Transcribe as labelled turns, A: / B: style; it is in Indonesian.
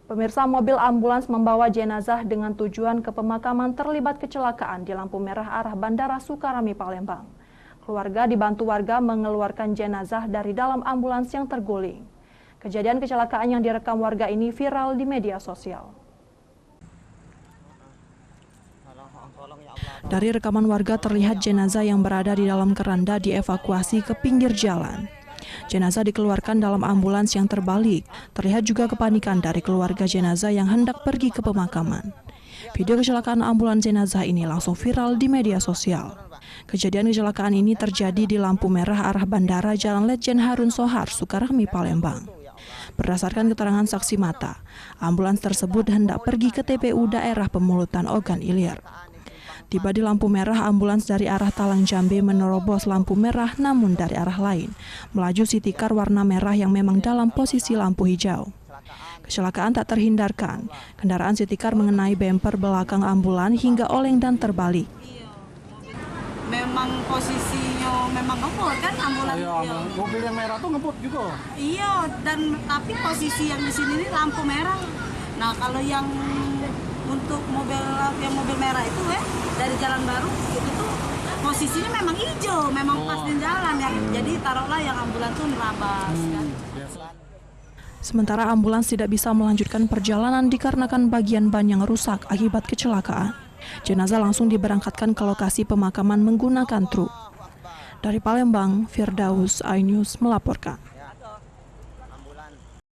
A: Pemirsa, mobil ambulans membawa jenazah dengan tujuan ke pemakaman terlibat kecelakaan di lampu merah arah Bandara Sukarami, Palembang. Keluarga dibantu warga mengeluarkan jenazah dari dalam ambulans yang terguling. Kejadian kecelakaan yang direkam warga ini viral di media sosial. Dari rekaman warga terlihat jenazah yang berada di dalam keranda dievakuasi ke pinggir jalan. Jenazah dikeluarkan dalam ambulans yang terbalik. Terlihat juga kepanikan dari keluarga jenazah yang hendak pergi ke pemakaman. Video kecelakaan ambulans jenazah ini langsung viral di media sosial. Kejadian kecelakaan ini terjadi di lampu merah arah Bandara Jalan Letjen Harun Sohar, Sukarami, Palembang. Berdasarkan keterangan saksi mata, ambulans tersebut hendak pergi ke TPU daerah Pemulutan Ogan Ilir. Tiba di lampu merah, ambulans dari arah Talang Jambe menerobos lampu merah namun dari arah lain, melaju City Car warna merah yang memang dalam posisi lampu hijau. Kecelakaan tak terhindarkan, kendaraan City Car mengenai bemper belakang ambulans hingga oleng dan terbalik.
B: Memang posisinya memang ngebut kan ambulans.
C: Iya, mobil yang merah tuh ngebut juga.
B: Iya, dan tapi posisi yang di sini ini lampu merah. Nah, kalau yang untuk mobil merah itu dari Jalan Baru itu tuh posisinya memang hijau, memang pas di jalan ya. Jadi taruhlah yang ambulans tuh nerabas kan.
A: Sementara ambulans tidak bisa melanjutkan perjalanan dikarenakan bagian ban yang rusak akibat kecelakaan. Jenazah langsung diberangkatkan ke lokasi pemakaman menggunakan truk. Dari Palembang, Firdaus iNews melaporkan.